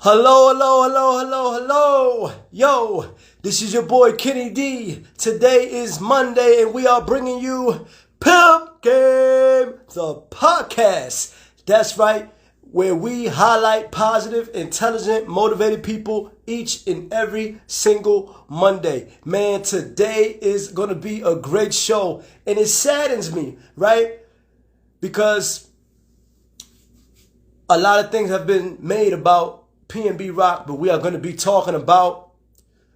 Hello, hello, hello, hello, hello. Yo, this is your boy Kenny D. Today is Monday and we are bringing you Pimp Game, the podcast. That's right, where we highlight positive, intelligent, motivated people each and every single Monday. Man, today is going to be a great show and it saddens me, right? Because a lot of things have been made about PnB Rock, but we are going to be talking about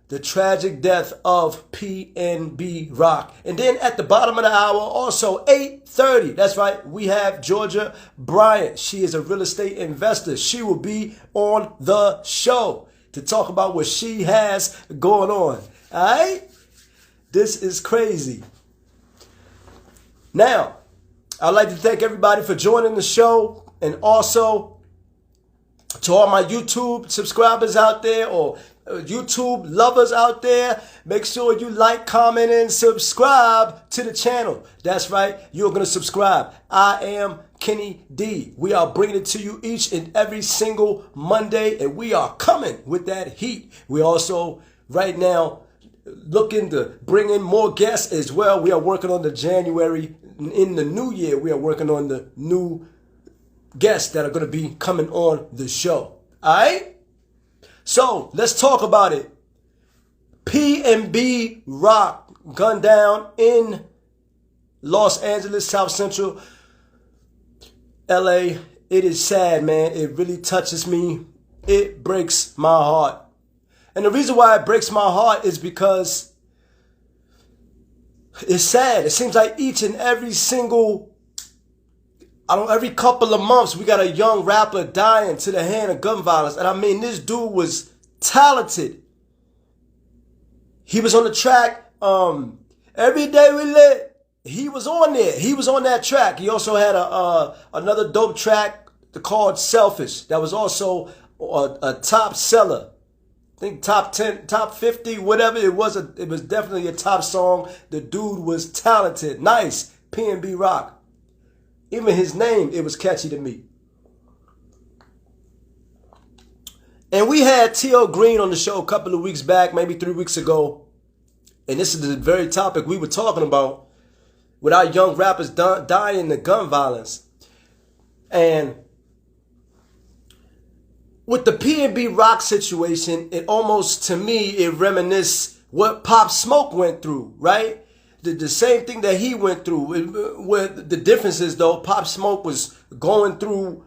the tragic death of PnB Rock. And then at the bottom of the hour, also 8:30, that's right, we have Georgia Bryant. She is a real estate investor. She will be on the show to talk about what she has going on. All right? This is crazy. Now, I'd like to thank everybody for joining the show, and also to all my YouTube subscribers out there or YouTube lovers out there, make sure you like, comment, and subscribe to the channel. That's right, you're going to subscribe. I am Kenny D. We are bringing it to you each and every single Monday, and we are coming with that heat. We also, right now, looking to bring in more guests as well. We are working on the January, in the new year, we are working on the new guests that are going to be coming on the show. All right? So let's talk about it. PnB Rock gunned down in Los Angeles, South Central LA. It is sad, man. It really touches me. It breaks my heart. And the reason why it breaks my heart is because it's sad. It seems like each and every single every couple of months, we got a young rapper dying to the hand of gun violence. And I mean, this dude was talented. He was on the track, Every Day We Lit. He was on there. He was on that track. He also had another dope track called Selfish. That was also a top seller. I think top 10, top 50, whatever it was. It was definitely a top song. The dude was talented. Nice. PnB Rock. Even his name, it was catchy to me. And we had T.O. Green on the show a couple of weeks back, maybe 3 weeks ago. And this is the very topic we were talking about with our young rappers dying to gun violence. And with the PnB Rock situation, it almost, to me, it reminisces what Pop Smoke went through, right? The same thing that he went through. Where the difference is, though, Pop Smoke was going through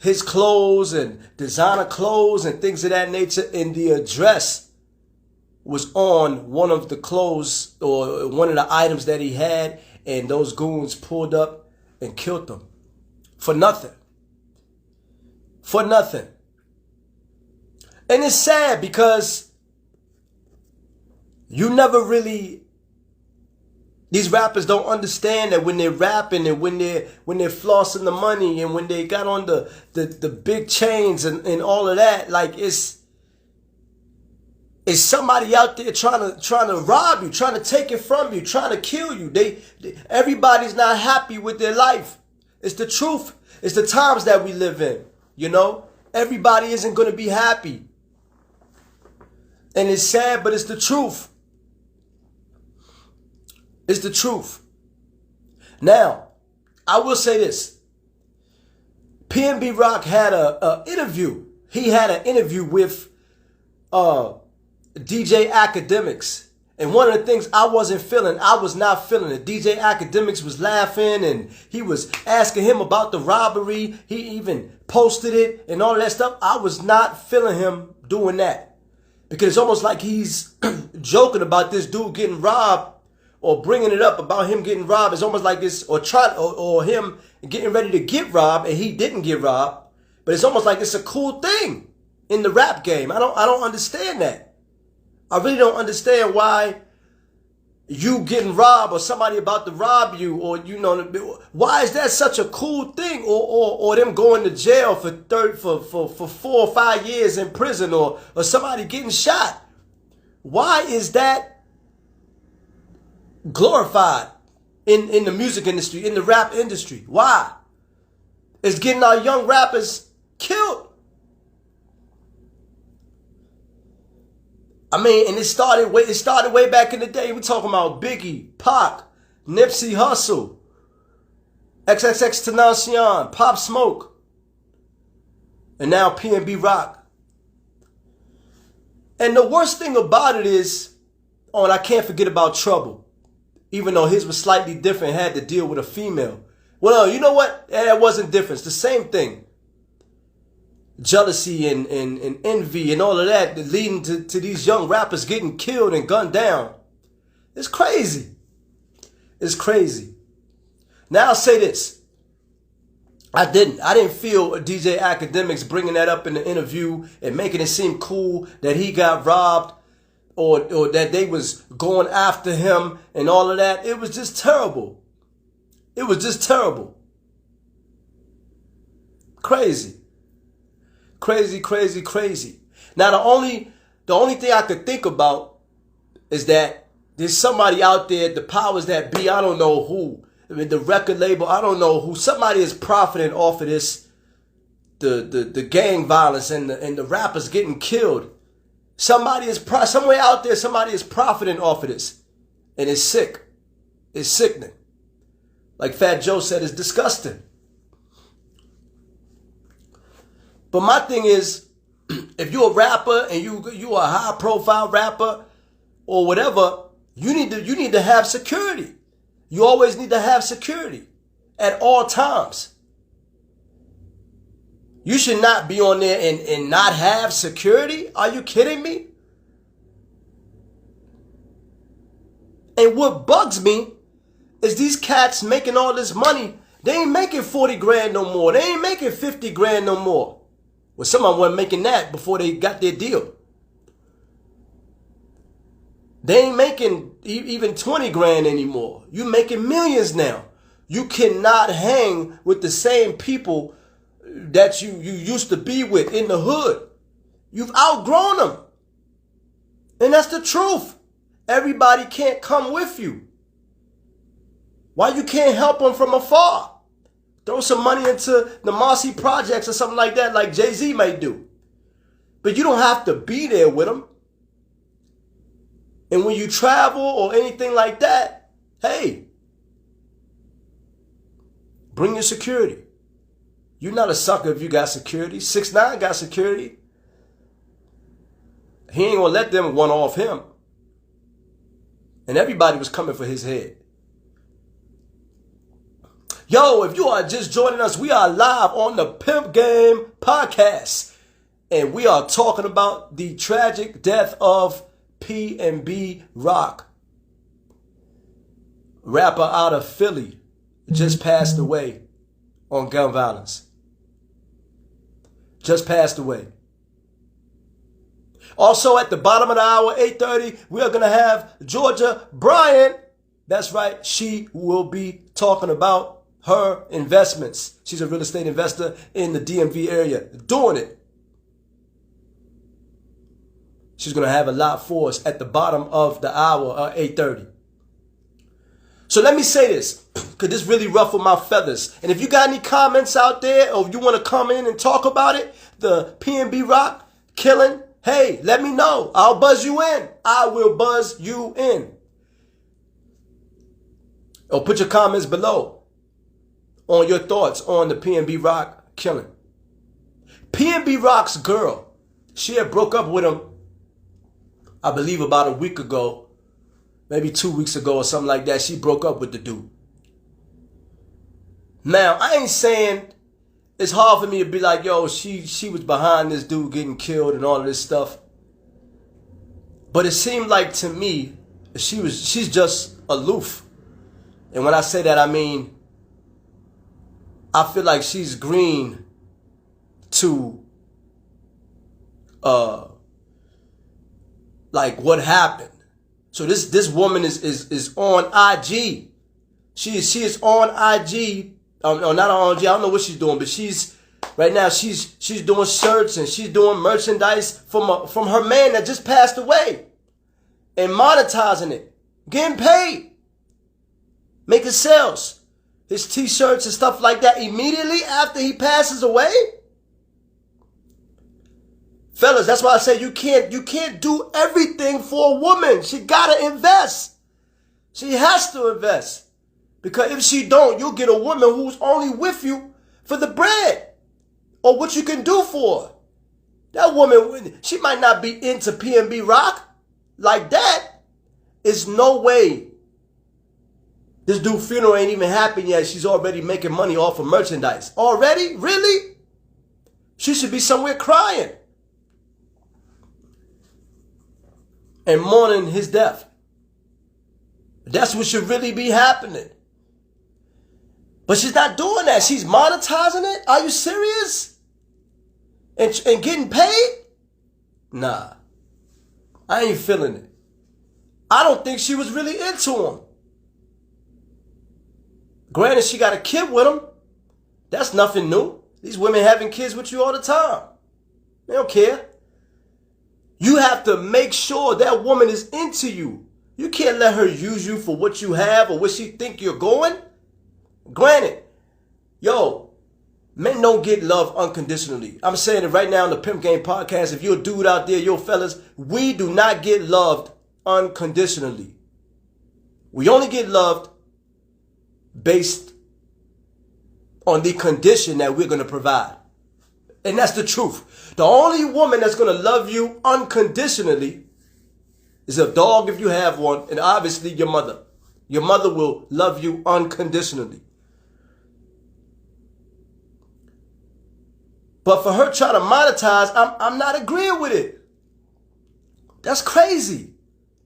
his clothes and designer clothes and things of that nature, and the address was on one of the clothes or one of the items that he had, and those goons pulled up and killed him for nothing. For nothing. And it's sad because you never really... These rappers don't understand that when they're rapping and when they're flossing the money and when they got on the big chains and all of that, like it's somebody out there trying to rob you, trying to take it from you, trying to kill you. Everybody's not happy with their life. It's the truth. It's the times that we live in, you know? Everybody isn't going to be happy. And it's sad, but it's the truth. It's the truth. Now, I will say this. PnB Rock had an interview. He had an interview with DJ Academics. And one of the things I was not feeling it. DJ Academics was laughing and he was asking him about the robbery. He even posted it and all that stuff. I was not feeling him doing that. Because it's almost like he's joking about this dude getting robbed, or bringing it up about him getting robbed. It's almost like it's, or him getting ready to get robbed and he didn't get robbed. But it's almost like it's a cool thing in the rap game. I don't understand that. I really don't understand why you getting robbed or somebody about to rob you, or why is that such a cool thing, or them going to jail for 4 or 5 years in prison, or somebody getting shot. Why is that glorified in the music industry, in the rap industry? Why? It's getting our young rappers killed. I mean, and it started way back in the day. We talking about Biggie, Pac, Nipsey Hussle, XXXTentacion, Pop Smoke, and now PnB Rock. And the worst thing about it is, and I can't forget about Trouble. Even though his was slightly different, had to deal with a female. Well, you know what? That wasn't different. It's the same thing. Jealousy and envy and all of that leading to these young rappers getting killed and gunned down. It's crazy. It's crazy. Now I'll say this. I didn't feel DJ Academics bringing that up in the interview and making it seem cool that he got robbed or that they was going after him and all of that. It was just terrible. It was just terrible. Crazy. Crazy, crazy, crazy. Now the only thing I could think about is that there's somebody out there, the powers that be, I don't know who, I mean, the record label, I don't know who, somebody is profiting off of this, the gang violence and the rappers getting killed. Somewhere out there, somebody is profiting off of this. And it's sick. It's sickening. Like Fat Joe said, it's disgusting. But my thing is, if you're a rapper and you are a high profile rapper or whatever, you need to have security. You always need to have security at all times. You should not be on there and not have security. Are you kidding me? And what bugs me is these cats making all this money. They ain't making 40 grand no more. They ain't making 50 grand no more. Well, some of them weren't making that before they got their deal. They ain't making even 20 grand anymore. You making millions now. You cannot hang with the same people that you used to be with in the hood. You've outgrown them. And that's the truth. Everybody can't come with you. Why you can't help them from afar? Throw some money into the Marcy Projects or something like that, like Jay-Z may do. But you don't have to be there with them. And when you travel or anything like that, hey, bring your security. You're not a sucker if you got security. 6ix9ine got security. He ain't gonna let them one off him. And everybody was coming for his head. Yo, if you are just joining us, we are live on the Pimp Game podcast. And we are talking about the tragic death of PnB Rock. Rapper out of Philly just passed away on gun violence. Just passed away. Also at the bottom of the hour, 8:30, we are going to have Georgia Bryant. That's right. She will be talking about her investments. She's a real estate investor in the DMV area, doing it. She's going to have a lot for us at the bottom of the hour, 8:30. So let me say this, because this really ruffled my feathers. And if you got any comments out there, or if you want to come in and talk about it, the PnB Rock killing, hey, let me know. I'll buzz you in. I will buzz you in. Or put your comments below on your thoughts on the PnB Rock killing. PnB Rock's girl, she had broke up with him, I believe about a week ago, maybe 2 weeks ago or something like that. She broke up with the dude. Now, I ain't saying it's hard for me to be like, yo, she was behind this dude getting killed and all of this stuff. But it seemed like to me, she's just aloof. And when I say that, I mean, I feel like she's green to like what happened. So this woman is on IG. She is on IG. No, not on IG. I don't know what she's doing, but she's right now. She's doing shirts and she's doing merchandise from her man that just passed away, and monetizing it, getting paid, making sales. His t-shirts and stuff like that immediately after he passes away. Fellas, that's why I say you can't do everything for a woman. She gotta invest. She has to invest. Because if she don't, you'll get a woman who's only with you for the bread or what you can do for her. That woman, she might not be into PnB rock like that. It's no way. This dude's funeral ain't even happened yet. She's already making money off of merchandise. Already? Really? She should be somewhere crying and mourning his death. That's what should really be happening. But she's not doing that. She's monetizing it. Are you serious? And getting paid? Nah. I ain't feeling it. I don't think she was really into him. Granted, she got a kid with him. That's nothing new. These women having kids with you all the time. They don't care. You have to make sure that woman is into you. You can't let her use you for what you have or where she think you're going. Granted, men don't get love unconditionally. I'm saying it right now on the Pimp Game podcast. If you're a dude out there, yo fellas, we do not get loved unconditionally. We only get loved based on the condition that we're going to provide. And that's the truth. The only woman that's going to love you unconditionally is a dog if you have one, and obviously your mother. Your mother will love you unconditionally. But for her trying to monetize, I'm not agreeing with it. That's crazy.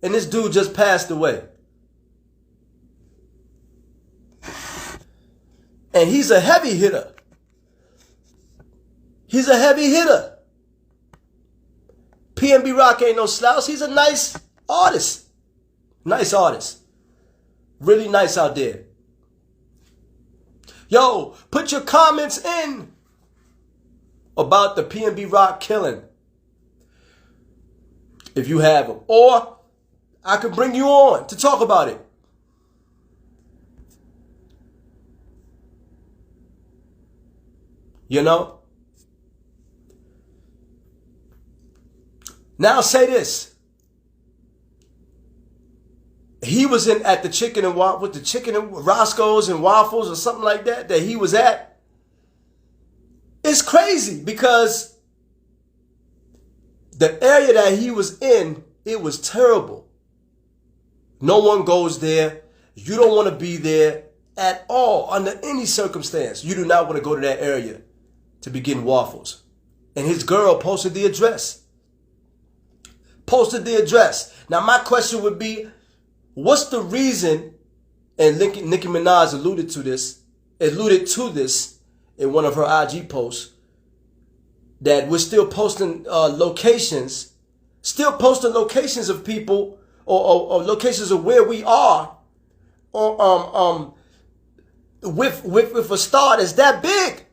And this dude just passed away. And he's a heavy hitter. He's a heavy hitter. PnB Rock ain't no slouch. He's a nice artist. Nice artist. Really nice out there. Yo, put your comments in about the PnB Rock killing, if you have them. Or I could bring you on to talk about it. You know? Now say this. He was at the chicken and Roscoe's and Waffles or something like that he was at. It's crazy because the area that he was in, it was terrible. No one goes there. You don't want to be there at all under any circumstance. You do not want to go to that area to be getting waffles. And his girl posted the address. Now my question would be, what's the reason, and Nicki Minaj alluded to this in one of her IG posts, that we're still posting locations of people or locations of where we are, or with a star that's that big.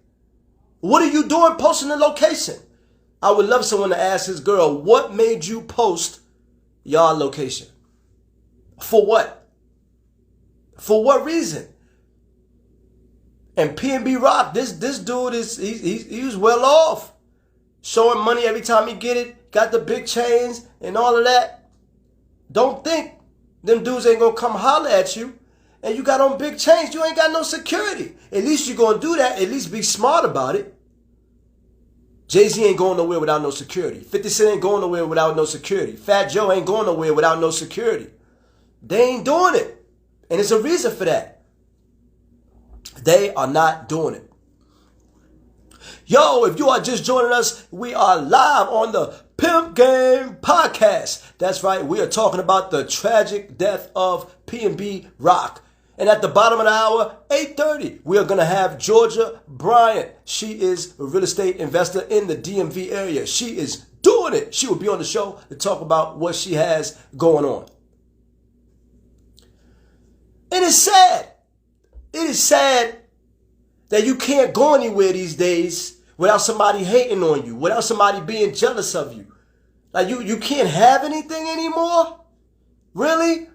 What are you doing posting the location? I would love someone to ask his girl, what made you post y'all location? For what? For what reason? And PnB Rock, this dude he was well off. Showing money every time he get it. Got the big chains and all of that. Don't think them dudes ain't gonna come holler at you. And you got on big chains. You ain't got no security. At least you're gonna do that. At least be smart about it. Jay-Z ain't going nowhere without no security. 50 Cent ain't going nowhere without no security. Fat Joe ain't going nowhere without no security. They ain't doing it. And there's a reason for that. They are not doing it. Yo, if you are just joining us, we are live on the Pimp Game podcast. That's right. We are talking about the tragic death of PnB Rock. And at the bottom of the hour, 8:30, we are going to have Georgia Bryant. She is a real estate investor in the DMV area. She is doing it. She will be on the show to talk about what she has going on. It is sad. It is sad that you can't go anywhere these days without somebody hating on you, without somebody being jealous of you. Like you can't have anything anymore? Really?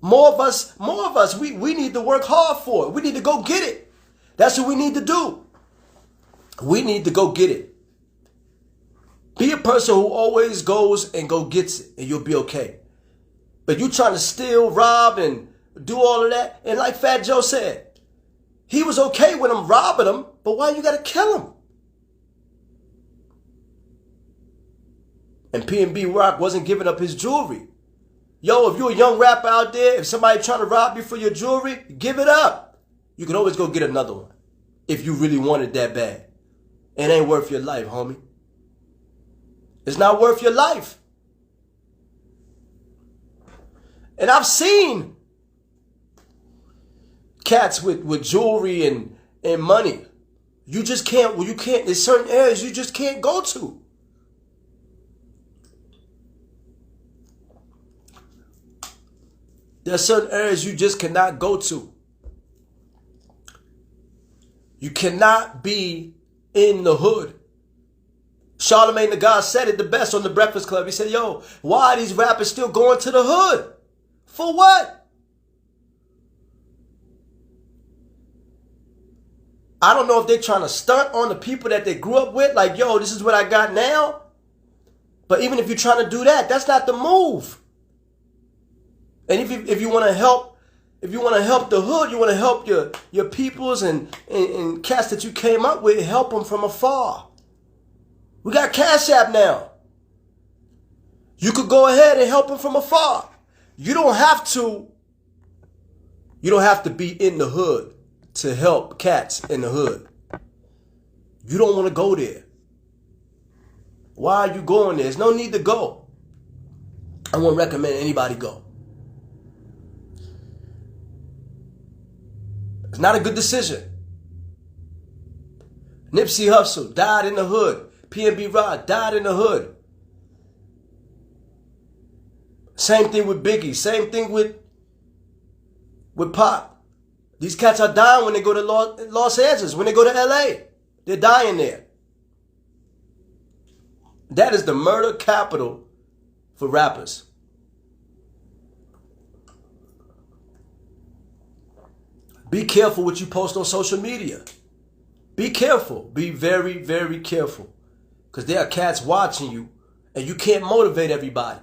More of us, we need to work hard for it. We need to go get it. That's what we need to do. We need to go get it. Be a person who always goes and go gets it, and you'll be okay. But you trying to steal, rob, and do all of that, and like Fat Joe said, he was okay with him robbing him, but why you gotta kill him? And PnB Rock wasn't giving up his jewelry. Yo, if you're a young rapper out there, if somebody trying to rob you for your jewelry, give it up. You can always go get another one if you really want it that bad. It ain't worth your life, homie. It's not worth your life. And I've seen cats with jewelry and money. You just can't, well, you can't, there's certain areas you just can't go to. There are certain areas you just cannot go to. You cannot be in the hood. Charlamagne the God said it the best on the Breakfast Club. He said, yo, why are these rappers still going to the hood? For what? I don't know if they're trying to stunt on the people that they grew up with. Like, yo, this is what I got now. But even if you're trying to do that, that's not the move. And if you want to help, if you want to help the hood, you want to help your peoples and cats that you came up with, help them from afar. We got Cash App now. You could go ahead and help them from afar. You don't have to be in the hood to help cats in the hood. You don't want to go there. Why are you going there? There's no need to go. I won't recommend anybody go. It's not a good decision. Nipsey Hussle died in the hood. PnB Rock died in the hood. Same thing with Biggie. Same thing with Pop. These cats are dying when they go to Los Angeles, when they go to LA. They're dying there. That is the murder capital for rappers. Be careful what you post on social media. Be careful. Be very, very careful. Because there are cats watching you and you can't motivate everybody.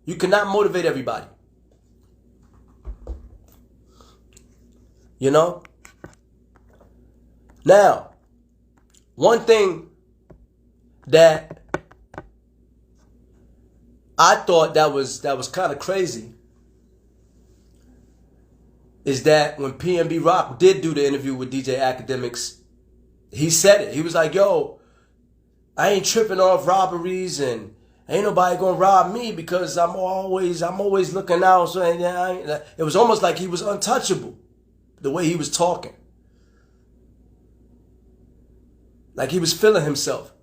You cannot motivate everybody. You know? Now, one thing that I thought that was kind of crazy is that when PnB Rock did do the interview with DJ Academics, he said it. He was like, yo, I ain't tripping off robberies and ain't nobody gonna rob me because I'm always looking out. So it was almost like he was untouchable, the way he was talking. Like he was feeling himself.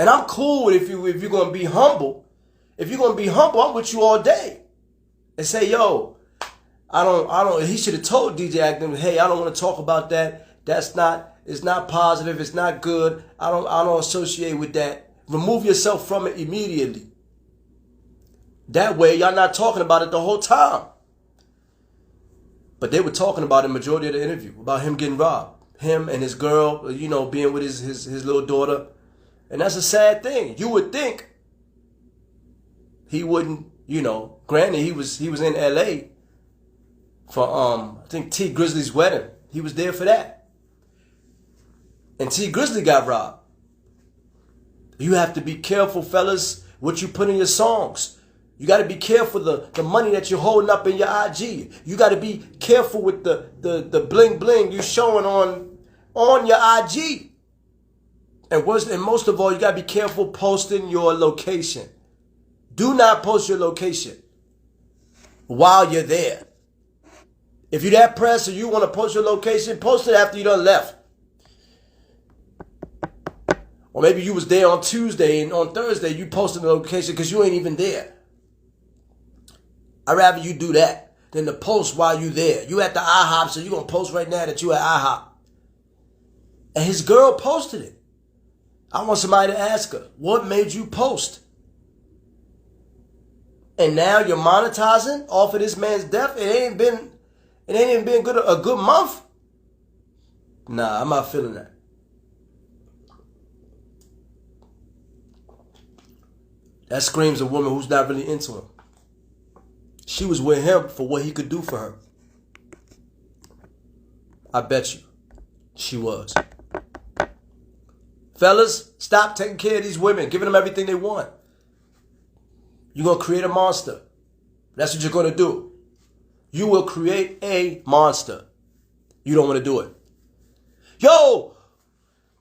And I'm cool with if you're gonna be humble. If you're gonna be humble, I'm with you all day. And say, yo, I don't, he should have told DJ Academics, hey, I don't want to talk about that. It's not positive. It's not good. I don't associate with that. Remove yourself from it immediately. That way, y'all not talking about it the whole time. But they were talking about the majority of the interview, about him getting robbed. Him and his girl, you know, being with his little daughter. And that's a sad thing. You would think he wouldn't, you know, granted he was in LA for I think T Grizzly's wedding. He was there for that. And T Grizzly got robbed. You have to be careful, fellas, what you put in your songs. You got to be careful the money that you're holding up in your IG. You got to be careful with the bling bling you showing on your IG. And most of all, you got to be careful posting your location. Do not post your location while you're there. If you're that pressed or you want to post your location, post it after you done left. Or maybe you was there on Tuesday and on Thursday you posted the location because you ain't even there. I'd rather you do that than to post while you there. You at the IHOP, so you going to post right now that you at IHOP. And his girl posted it. I want somebody to ask her, what made you post? And now you're monetizing off of this man's death. It ain't even been a good month. Nah, I'm not feeling that. That screams a woman who's not really into him. She was with him for what he could do for her. I bet you she was. Fellas, stop taking care of these women, giving them everything they want. You're going to create a monster. That's what you're going to do. You will create a monster. You don't want to do it. Yo,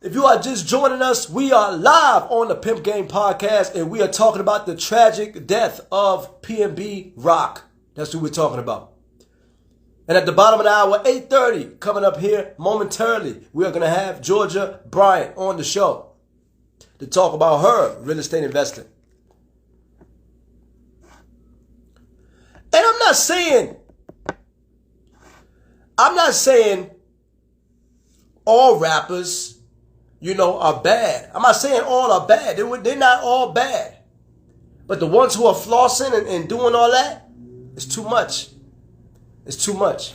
if you are just joining us, we are live on the Pimp Game Podcast, and we are talking about the tragic death of PnB Rock. That's who we're talking about. And at the bottom of the hour, 8:30, coming up here momentarily, we are going to have Georgia Bryant on the show to talk about her real estate investing. And I'm not saying all rappers, are bad. I'm not saying all are bad. They're not all bad. But the ones who are flossing and doing all that, it's too much. It's too much.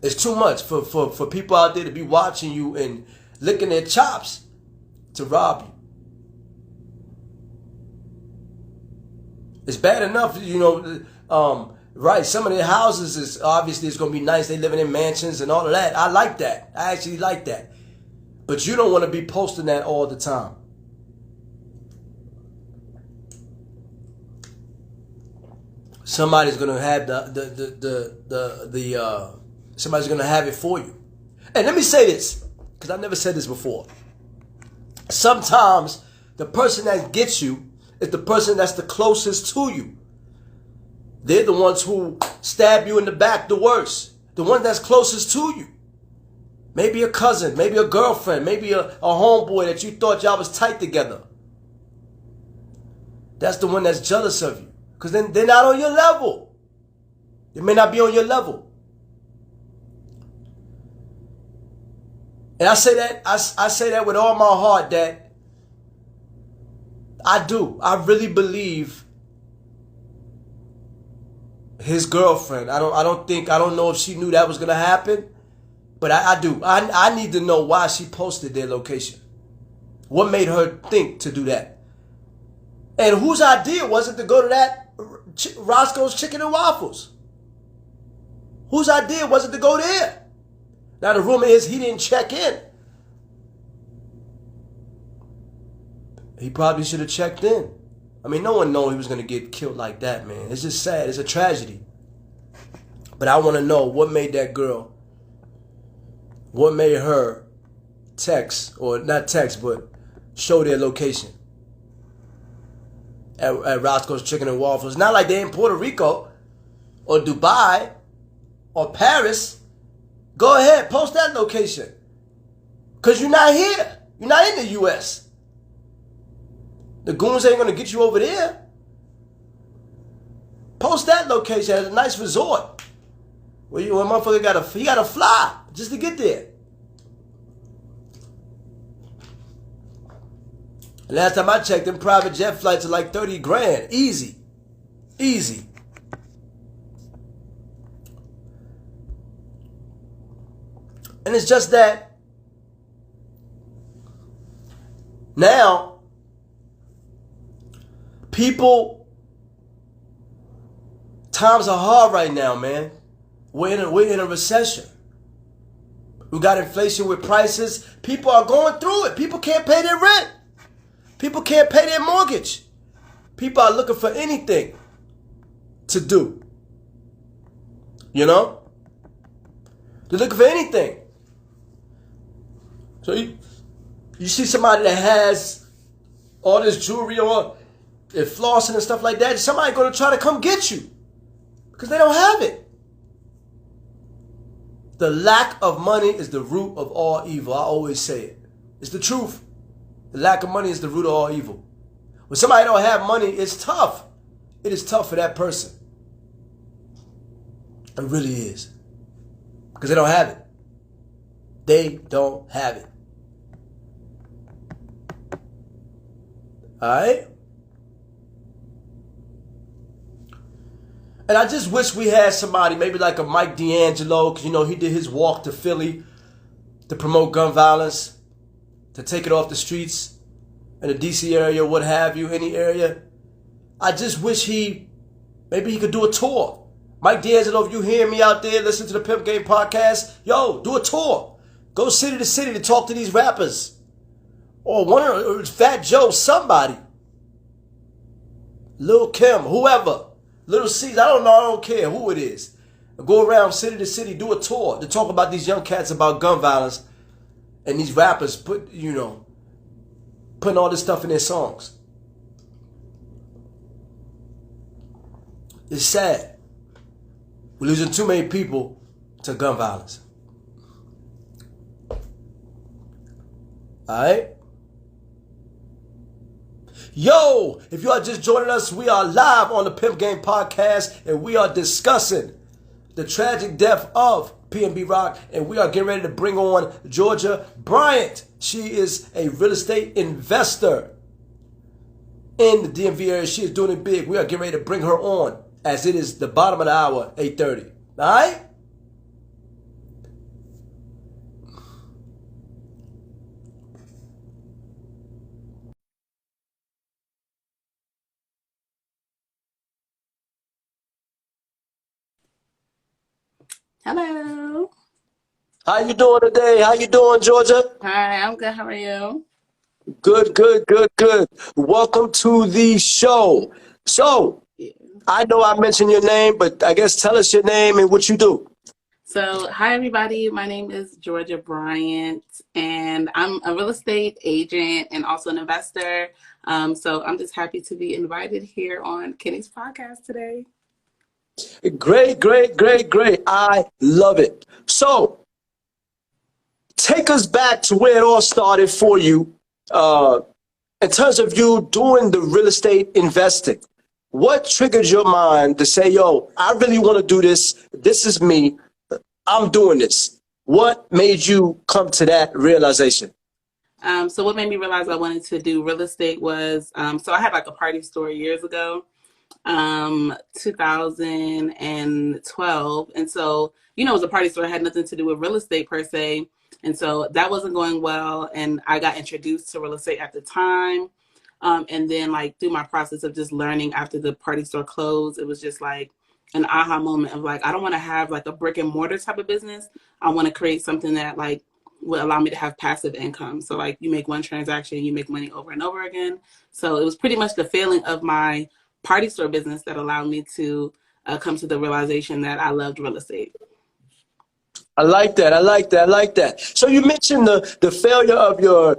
It's too much for people out there to be watching you and licking their chops to rob you. It's bad enough, right? Some of their houses is obviously it's going to be nice. They living in mansions and all of that. I like that. I actually like that. But you don't want to be posting that all the time. Somebody's going to have somebody's going to have it for you. And let me say this, because I've never said this before. Sometimes the person that gets you is the person that's the closest to you. They're the ones who stab you in the back the worst. The one that's closest to you. Maybe a cousin, maybe a girlfriend, maybe a homeboy that you thought y'all was tight together. That's the one that's jealous of you. Because then they're not on your level. They may not be on your level. And I say that with all my heart, that I do. I really believe his girlfriend. I don't know if she knew that was gonna happen, but I do. I need to know why she posted their location. What made her think to do that? And whose idea was it to go to that Roscoe's Chicken and Waffles? Whose idea was it to go there? Now the rumor is he didn't check in. He probably should have checked in. I mean, no one knew he was going to get killed like that, man. It's just sad. It's a tragedy. But I want to know what made that girl, what made her text, or not text, but show their location at Roscoe's Chicken and Waffles. Not like they're in Puerto Rico or Dubai or Paris. Go ahead, post that location. Because you're not here. You're not in the U.S. The goons ain't going to get you over there. Post that location at a nice resort. Where motherfucker got to fly just to get there. Last time I checked, them private jet flights are like 30 grand. Easy. Easy. And it's just that now people, times are hard right now, man. We're in a recession. We got inflation with prices. People are going through it. People can't pay their rent. People can't pay their mortgage. People are looking for anything to do. They're looking for anything. So you see somebody that has all this jewelry on and flossing and stuff like that, somebody going to try to come get you because they don't have it. The lack of money is the root of all evil. I always say it. It's the truth. The lack of money is the root of all evil. When somebody don't have money, it's tough. It is tough for that person. It really is. Because they don't have it. They don't have it. Alright? And I just wish we had somebody, maybe like a Mike D'Angelo, because he did his walk to Philly to promote gun violence, to take it off the streets. in the DC area, what have you, any area. I just wish maybe he could do a tour. Mike D'Angelo, if you hear me out there, listen to the Pimp Game podcast, yo, do a tour. Go city to city to talk to these rappers. Or Fat Joe, somebody. Lil Kim, whoever. Little C's, I don't know, I don't care who it is. Go around city to city, do a tour to talk about these young cats about gun violence and these rappers putting all this stuff in their songs. It's sad. We're losing too many people to gun violence. Alright? Yo, if you are just joining us, we are live on the Pimp Game podcast and we are discussing the tragic death of PnB Rock, and we are getting ready to bring on Georgia Bryant. She is a real estate investor in the DMV area. She is doing it big. We are getting ready to bring her on as it is the bottom of the hour, 8:30. All right? Hello. How you doing today? How you doing, Georgia? Hi, I'm good. How are you? Good. Welcome to the show. So, I know I mentioned your name, but I guess tell us your name and what you do. So, hi, everybody. My name is Georgia Bryant, and I'm a real estate agent and also an investor. So I'm just happy to be invited here on Kenny's podcast today. Great. I love it. So, take us back to where it all started for you in terms of you doing the real estate investing. What triggered your mind to say, yo, I really want to do this. This is me. I'm doing this. What made you come to that realization? So what made me realize I wanted to do real estate was, so I had like a party store years ago, 2012. And so, it was a party store. It had nothing to do with real estate per se. And so that wasn't going well. And I got introduced to real estate at the time. And then like through my process of just learning after the party store closed, it was just like an aha moment of like, I don't want to have like a brick and mortar type of business. I want to create something that like would allow me to have passive income. So like you make one transaction, you make money over and over again. So it was pretty much the failing of my party store business that allowed me to come to the realization that I loved real estate. I like that. So you mentioned the failure of your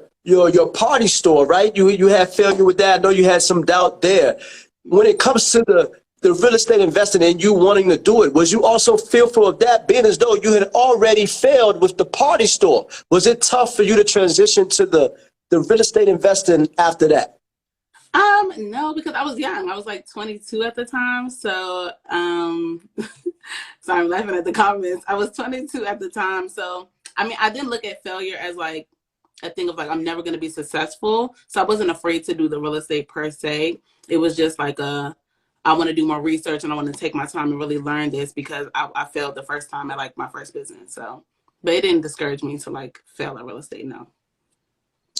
party store, right? You had failure with that. I know you had some doubt there. When it comes to the real estate investing and you wanting to do it, was you also fearful of that, being as though you had already failed with the party store? Was it tough for you to transition to the real estate investing after that? No, because I was young. I was like 22 at the time. So, sorry, I'm laughing at the comments. I was 22 at the time. So, I mean, I didn't look at failure as like a thing of like, I'm never going to be successful. So I wasn't afraid to do the real estate per se. It was just like I want to do more research and I want to take my time and really learn this because I failed the first time at like my first business. So, but it didn't discourage me to like fail at real estate. No.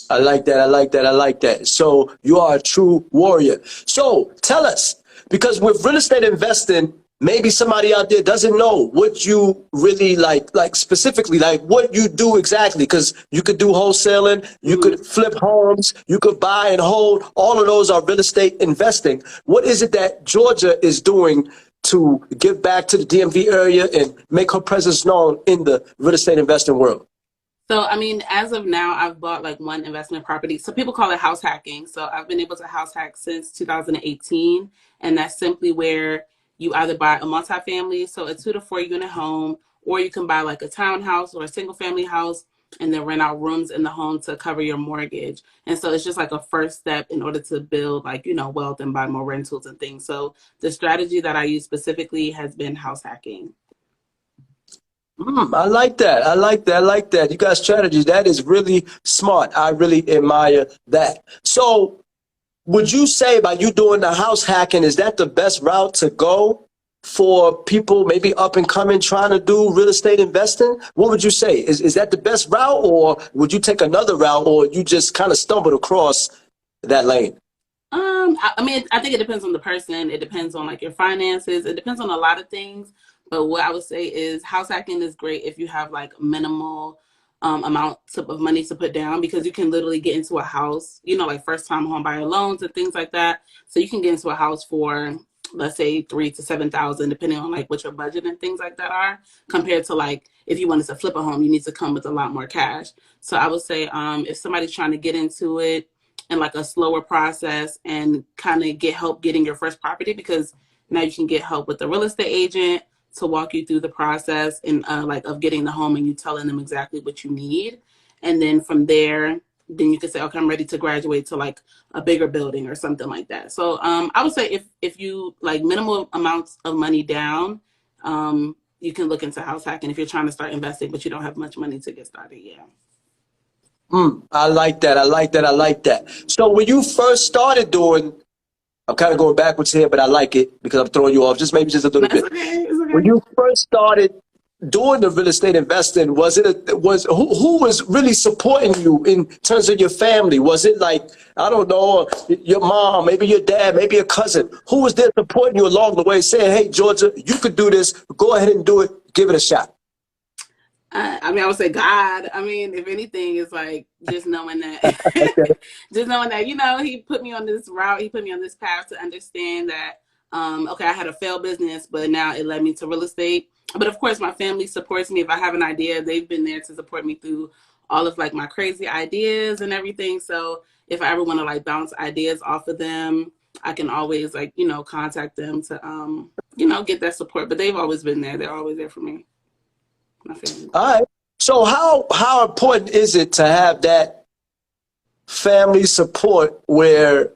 I like that. So you are a true warrior. So tell us, because with real estate investing, maybe somebody out there doesn't know what you really like specifically, like what you do exactly, because you could do wholesaling, you could flip homes, you could buy and hold. All of those are real estate investing. What is it that Georgia is doing to give back to the DMV area and make her presence known in the real estate investing world? So, I mean, as of now, I've bought like one investment property. So people call it house hacking. So I've been able to house hack since 2018. And that's simply where you either buy a multifamily, so a 2 to 4 unit home, or you can buy like a townhouse or a single family house and then rent out rooms in the home to cover your mortgage. And so it's just like a first step in order to build like, wealth and buy more rentals and things. So the strategy that I use specifically has been house hacking. I like that. You got strategies. That is really smart. I really admire that. So would you say by you doing the house hacking, is that the best route to go for people maybe up and coming trying to do real estate investing? What would you say? Is that the best route, or would you take another route, or you just kind of stumbled across that lane? I mean, I think it depends on the person. It depends on like your finances. It depends on a lot of things. But what I would say is house hacking is great if you have like minimal amount of money to put down, because you can literally get into a house, you know, like first time home buyer loans and things like that. So you can get into a house for, let's say, 3,000 to 7,000, depending on like what your budget and things like that are, compared to like if you wanted to flip a home, you need to come with a lot more cash. So I would say if somebody's trying to get into it in like a slower process and kind of get help getting your first property, because now you can get help with the real estate agent to walk you through the process and like of getting the home, and you telling them exactly what you need. And then from there, then you can say, okay, I'm ready to graduate to like a bigger building or something like that. So I would say if you like minimal amounts of money down, you can look into house hacking if you're trying to start investing, but you don't have much money to get started. Yeah. I like that. I like that. I like that. So when you first started doing, I'm kind of going backwards here, but I like it because I'm throwing you off just maybe just a little That's bit. okay. It's okay. When you first started doing the real estate investing, was it who was really supporting you in terms of your family? Was it like, I don't know, your mom, maybe your dad, maybe a cousin? Who was there supporting you along the way, saying, "Hey, Georgia, you could do this. Go ahead and do it. Give it a shot"? I mean, I would say God. I mean, if anything, it's like just knowing that, just knowing that, you know, he put me on this route. He put me on this path to understand that, okay, I had a failed business, but now it led me to real estate. But of course, my family supports me. If I have an idea, they've been there to support me through all of like my crazy ideas and everything. So if I ever want to like bounce ideas off of them, I can always like, you know, contact them to, you know, get that support. But they've always been there. They're always there for me. All right. So how important is it to have that family support where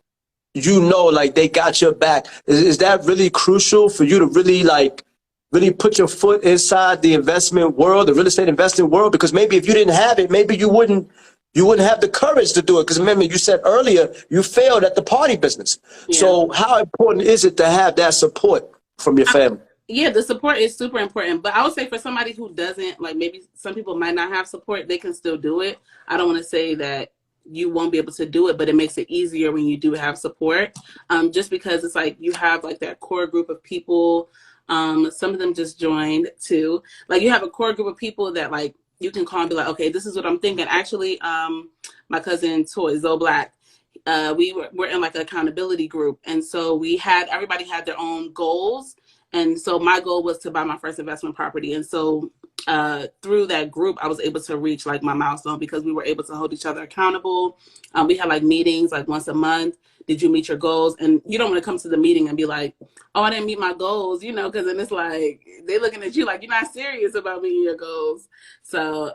you know like they got your back? Is that really crucial for you to really like really put your foot inside the investment world, the real estate investing world? Because maybe if you didn't have it, maybe you wouldn't have the courage to do it. Because remember, you said earlier you failed at the party business. Yeah. So how important is it to have that support from your family? Yeah, the support is super important. But I would say for somebody who doesn't, like maybe some people might not have support, they can still do it. I don't want to say that you won't be able to do it, but it makes it easier when you do have support. Just because it's like you have like that core group of people. Some of them just joined too. Like you have a core group of people that like you can call and be like, okay, this is what I'm thinking. Actually, my cousin Toy, Zoe Black, we're in like an accountability group. And so everybody had their own goals. And so my goal was to buy my first investment property. And so through that group, I was able to reach like my milestone because we were able to hold each other accountable. We had like meetings like once a month. Did you meet your goals? And you don't want to come to the meeting and be like, oh, I didn't meet my goals, you know, because then it's like they're looking at you like you're not serious about meeting your goals. So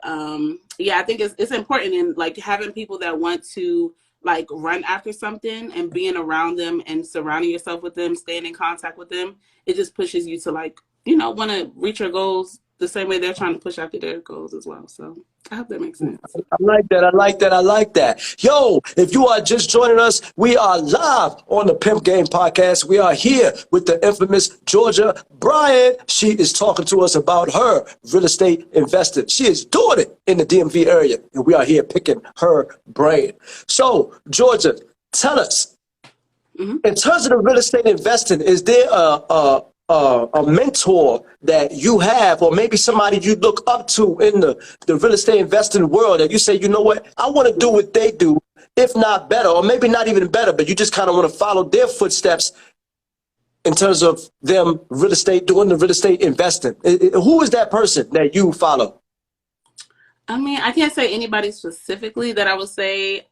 yeah, I think it's important in like having people that want to like run after something and being around them and surrounding yourself with them, staying in contact with them. It just pushes you to like, you know, want to reach your goals the same way they're trying to push after their goals as well. So I hope that makes sense. I like that. I like that. I like that. Yo, if you are just joining us, we are live on the Pimp Game podcast. We are here with the infamous Georgia Bryant. She is talking to us about her real estate investing. She is doing it in the DMV area, and we are here picking her brain. So, Georgia, tell us, in terms of the real estate investing, is there a mentor that you have, or maybe somebody you look up to in the real estate investing world that you say, you know what, I want to do what they do, if not better, or maybe not even better, but you just kind of want to follow their footsteps in terms of them doing the real estate investing? Who is that person that you follow? I mean, I can't say anybody specifically that I would say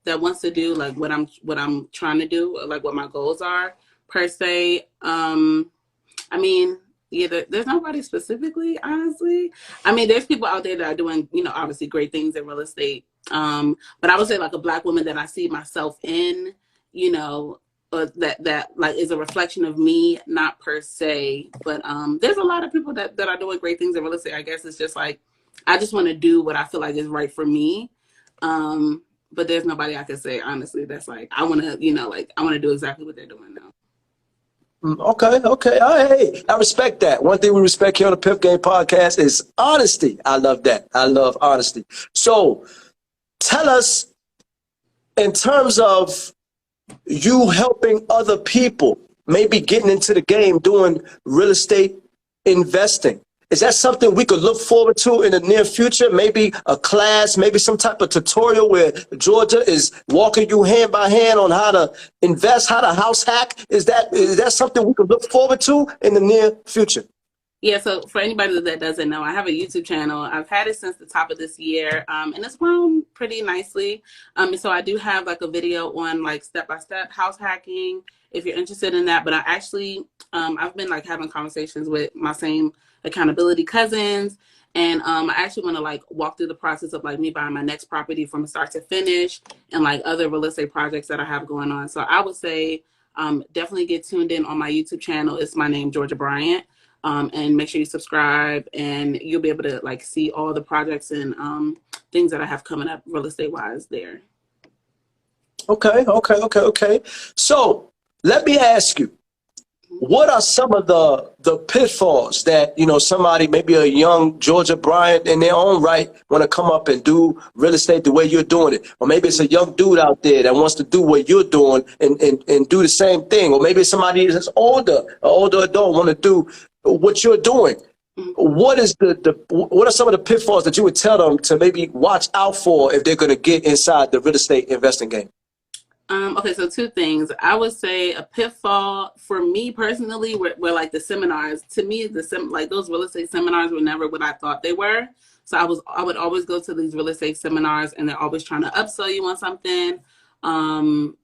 that wants to do like what I'm trying to do, or like what my goals are per se. I mean, yeah, there's nobody specifically, honestly. I mean, there's people out there that are doing, you know, obviously great things in real estate. But I would say like a Black woman that I see myself in, you know, that like is a reflection of me, not per se. But there's a lot of people that are doing great things in real estate. I guess it's just like, I just want to do what I feel like is right for me. But there's nobody I can say, honestly, that's like, I want to, you know, like, I want to do exactly what they're doing now. Okay. Hey, I respect that. One thing we respect here on the Pimp Game podcast is honesty. I love that. I love honesty. So tell us in terms of you helping other people, maybe getting into the game, doing real estate investing. Is that something we could look forward to in the near future? Maybe a class, maybe some type of tutorial where Georgia is walking you hand by hand on how to invest, how to house hack. Is that something we could look forward to in the near future? Yeah, so for anybody that doesn't know, I have a YouTube channel. I've had it since the top of this year, and it's grown pretty nicely. And so I do have like a video on like step-by-step house hacking if you're interested in that. But I actually, I've been like having conversations with my same accountability cousins, and I actually want to like walk through the process of like me buying my next property from start to finish, and like other real estate projects that I have going on. So I would say definitely get tuned in on my YouTube channel. It's my name, Georgia Bryant. And make sure you subscribe, and you'll be able to like see all the projects and things that I have coming up real estate wise there. Okay. So let me ask you, what are some of the pitfalls that, you know, somebody, maybe a young Georgia Bryant in their own right, want to come up and do real estate the way you're doing it? Or maybe it's a young dude out there that wants to do what you're doing and do the same thing. Or maybe it's somebody that's older, an older adult want to do what you're doing. What is what are some of the pitfalls that you would tell them to maybe watch out for if they're going to get inside the real estate investing game? Okay, so two things. I would say a pitfall for me personally were like the seminars. To me, like those real estate seminars were never what I thought they were. So I would always go to these real estate seminars, and they're always trying to upsell you on something.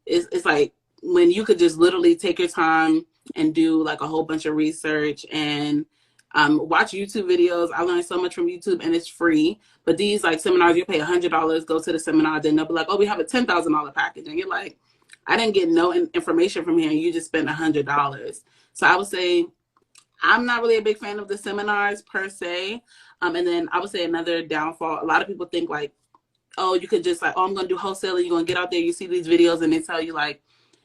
It's like when you could just literally take your time and do like a whole bunch of research and watch YouTube videos. I learned so much from YouTube, and it's free. But these like seminars, you pay $100, go to the seminar, then they'll be like, oh, we have a $10,000 package. And you're like, I didn't get no information from here, and you just spent $100. So I would say I'm not really a big fan of the seminars per se. And then I would say another downfall, a lot of people think like, oh, you could just like, oh, I'm going to do wholesaling. You're going to get out there, you see these videos, and they tell you like,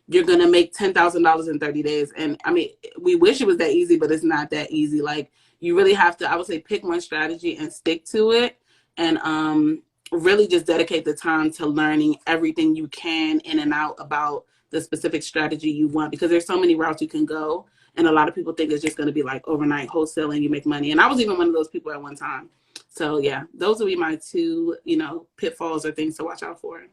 you're going to make $10,000 in 30 days. And I mean, we wish it was that easy, but it's not that easy. Like you really have to, I would say, pick one strategy and stick to it. And really just dedicate the time to learning everything you can in and out about the specific strategy you want, because there's so many routes you can go. And a lot of people think it's just going to be like overnight wholesaling, you make money. And I was even one of those people at one time. So yeah, those would be my two, you know, pitfalls or things to watch out for.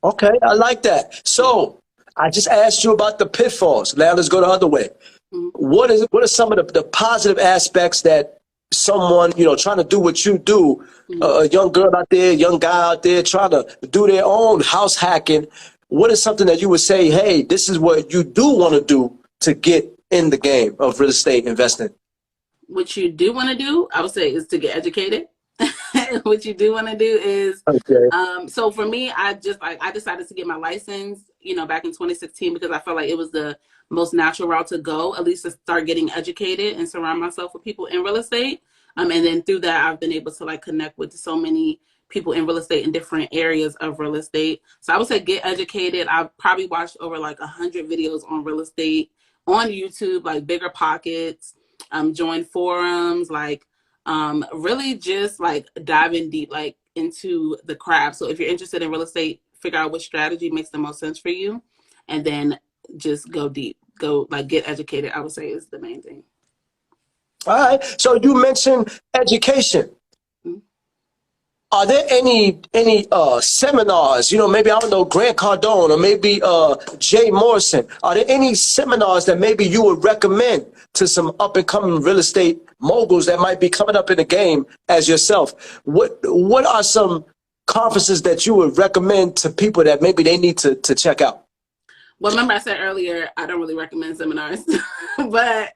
Okay, I like that. So I just asked you about the pitfalls. Now let's go the other way. What are some of the positive aspects that someone, you know, trying to do what you do, a young girl out there, young guy out there trying to do their own house hacking, what is something that you would say, hey, this is what you do want to do to get in the game of real estate investing? What you do want to do, I would say, is to get educated. What you do want to do is, so for me, I decided to get my license, you know, back in 2016, because I felt like it was the most natural route to go, at least to start getting educated and surround myself with people in real estate. And then through that, I've been able to like connect with so many people in real estate in different areas of real estate. So I would say get educated. I've probably watched over like 100 videos on real estate on YouTube, like Bigger Pockets, join forums, like really just like diving deep like into the craft. So if you're interested in real estate, figure out which strategy makes the most sense for you, and then just go deep, go like get educated, I would say is the main thing. All right. So you mentioned education. Are there any seminars, you know, maybe, I don't know, Grant Cardone or maybe Jay Morrison, are there any seminars that maybe you would recommend to some up and coming real estate moguls that might be coming up in the game as yourself? What are some conferences that you would recommend to people that maybe they need to check out? Well, remember I said earlier, I don't really recommend seminars, but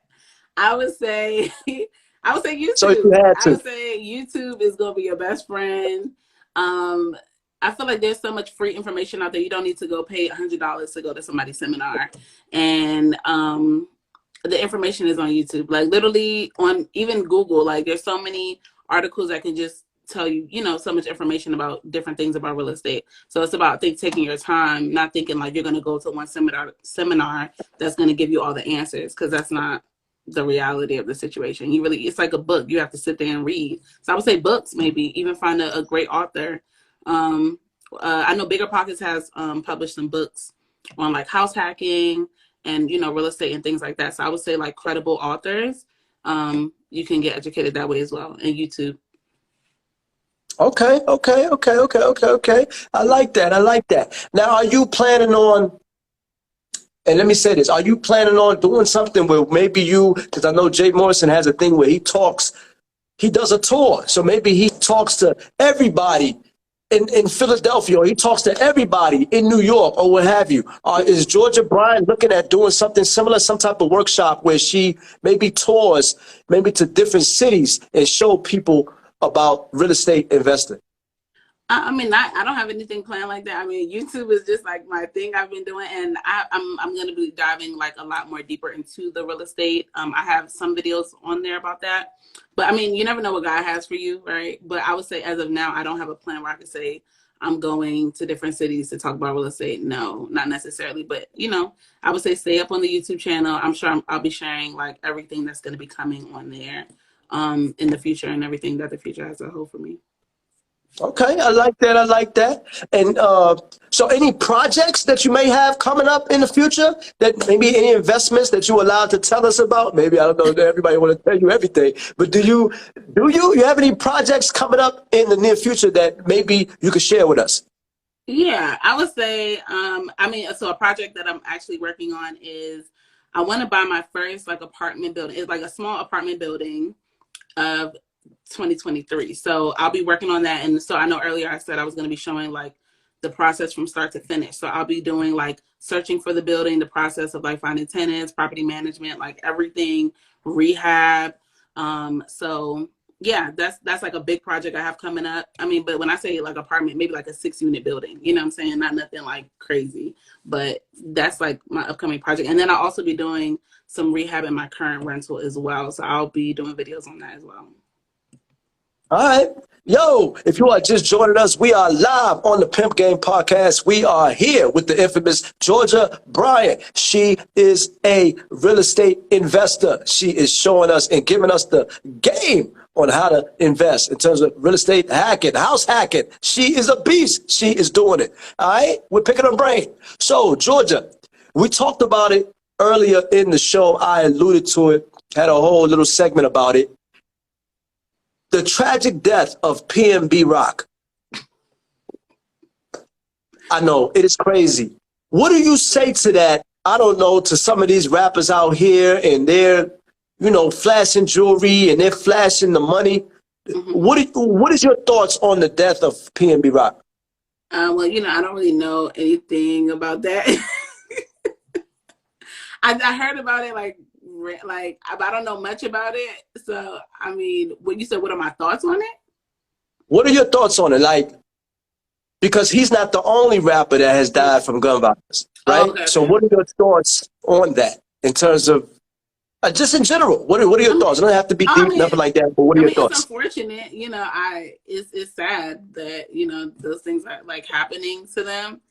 I would say YouTube. So you had to. I would say YouTube is going to be your best friend. I feel like there's so much free information out there. You don't need to go pay $100 to go to somebody's seminar. And the information is on YouTube. Like literally on even Google, like there's so many articles that can just tell you, you know, so much information about different things about real estate. So it's about taking your time, not thinking like you're going to go to one seminar that's going to give you all the answers, because that's not the reality of the situation. It's like a book. You have to sit there and read. So I would say books, maybe even find a great author, I know Bigger Pockets has published some books on like house hacking and, you know, real estate and things like that. So I would say like credible authors, you can get educated that way as well, and YouTube. Okay. I like that. I like that. Now, are you planning on, and let me say this, are you planning on doing something where maybe you, because I know Jay Morrison has a thing where he does a tour. So maybe he talks to everybody in Philadelphia, or he talks to everybody in New York, or what have you. Is Georgia Bryant looking at doing something similar, some type of workshop where she maybe tours maybe to different cities and show people about real estate investing? I mean, I don't have anything planned like that. I mean, YouTube is just like my thing I've been doing, and I'm going to be diving like a lot more deeper into the real estate. I have some videos on there about that, but I mean, you never know what God has for you, right? But I would say as of now, I don't have a plan where I could say I'm going to different cities to talk about real estate. No, not necessarily, but you know, I would say stay up on the YouTube channel. I'm sure I'll be sharing like everything that's going to be coming on there in the future, and everything that the future has to hold for me. Okay, I like that. I like that. And so any projects that you may have coming up in the future, that maybe any investments that you're allowed to tell us about? Maybe, I don't know, everybody want to tell you everything, but do you have any projects coming up in the near future that maybe you could share with us? Yeah, I would say, I mean, so a project that I'm actually working on is I want to buy my first like apartment building. It's like a small apartment building of 2023. So I'll be working on that. And so I know earlier I said I was going to be showing like the process from start to finish. So I'll be doing like searching for the building, the process of like finding tenants, property management, like everything, rehab. So yeah, that's like a big project I have coming up. I mean, but when I say like apartment, maybe like a 6-unit building, you know what I'm saying? Not nothing like crazy, but that's like my upcoming project. And then I'll also be doing some rehab in my current rental as well. So I'll be doing videos on that as well. All right. Yo, if you are just joining us, we are live on the Pimp Game podcast. We are here with the infamous Georgia Bryant. She is a real estate investor. She is showing us and giving us the game on how to invest in terms of real estate hacking, house hacking. She is a beast. She is doing it. All right. We're picking her brain. So, Georgia, we talked about it earlier in the show. I alluded to it, had a whole little segment about it. The tragic death of PnB Rock. I know, it is crazy. What do you say to that? I don't know, to some of these rappers out here, and they're, you know, flashing jewelry and they're flashing the money. Mm-hmm. What is your thoughts on the death of PnB Rock? Well, you know, I don't really know anything about that. I heard about it like I don't know much about it. So I mean, what you said, what are my thoughts on it? What are your thoughts on it? Like, because he's not the only rapper that has died from gun violence, right? Oh, okay. So what are your thoughts on that in terms of just in general? What are your thoughts? It doesn't have to be deep, nothing like that, but what are your thoughts? It's unfortunate, you know, it's sad that, you know, those things are like happening to them.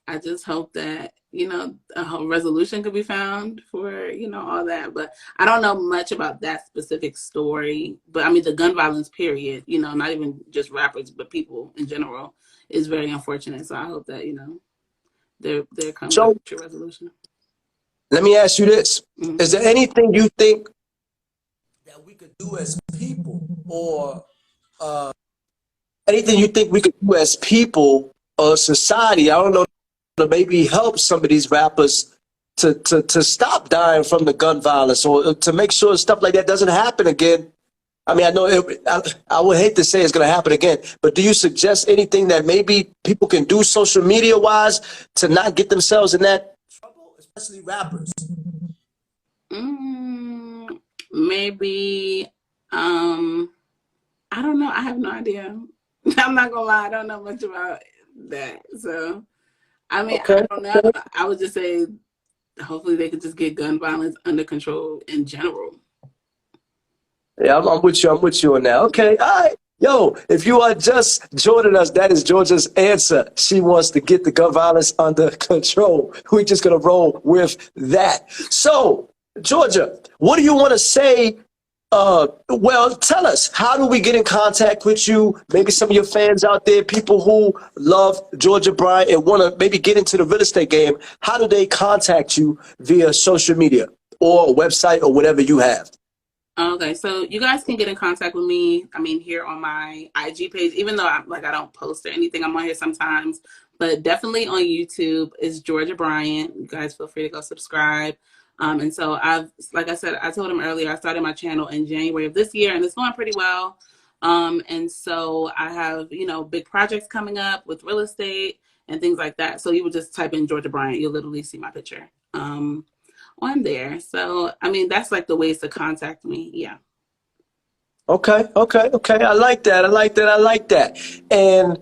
I just hope that, you know, a resolution could be found for, you know, all that. But I don't know much about that specific story. But I mean, the gun violence period, you know, not even just rappers, but people in general, is very unfortunate. So I hope that, you know, there comes a resolution. Let me ask you this. Mm-hmm. Is there anything you think that we could do as people, or anything you think we could do as people or society? I don't know, to maybe help some of these rappers to stop dying from the gun violence, or to make sure stuff like that doesn't happen again. I mean, I know I would hate to say it's going to happen again, but do you suggest anything that maybe people can do social media wise to not get themselves in that trouble, especially rappers? Maybe, I don't know. I have no idea. I'm not gonna lie. I don't know much about that. So, I mean, okay. I don't know. I would just say, hopefully they could just get gun violence under control in general. Yeah, I'm with you. I'm with you on that. Okay. All right. Yo, if you are just joining us, that is Georgia's answer. She wants to get the gun violence under control. We're just going to roll with that. So, Georgia, what do you want to say Well, tell us, how do we get in contact with you? Maybe some of your fans out there, people who love Georgia Bryant and want to maybe get into the real estate game. How do they contact you via social media or a website or whatever you have? Okay, so you guys can get in contact with me. I mean, here on my IG page, even though I don't post or anything, I'm on here sometimes, but definitely on YouTube is Georgia Bryant. You guys feel free to go subscribe. And so like I said, I told him earlier, I started my channel in January of this year and it's going pretty well. And so I have, big projects coming up with real estate and things like that. So you would just type in Georgia Bryant, you'll literally see my picture on there. So, I mean, that's like the ways to contact me. Yeah. Okay. I like that. And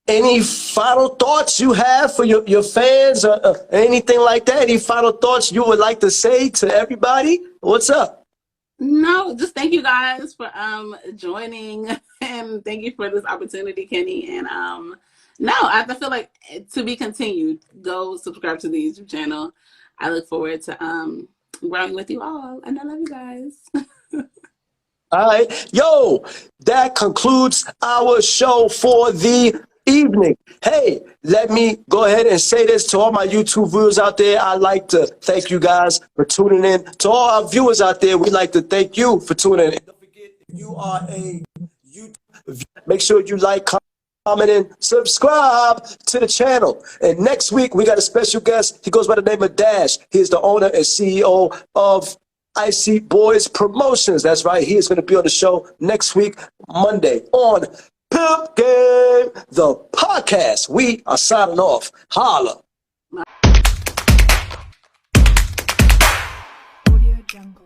any final thoughts you have for your fans or anything like that? Any final thoughts you would like to say to everybody? What's up? No, just thank you guys for joining and thank you for this opportunity, Kenny. And no, I feel like to be continued. Go subscribe to the YouTube channel. I look forward to growing with you all, and I love you guys. All right. Yo, that concludes our show for the evening. Hey, let me go ahead and say this to all my YouTube viewers out there. I'd like to thank you guys for tuning in. To all our viewers out there, we'd like to thank you for tuning in. Don't forget, if you are a YouTube viewer, make sure you like, comment, and subscribe to the channel. And next week, we got a special guest. He goes by the name of Dash. He's the owner and CEO of Icy Boys Promotions. That's right. He is going to be on the show next week, Monday, on PIMP Game, the podcast. We are signing off. Holla. Audio Jungle.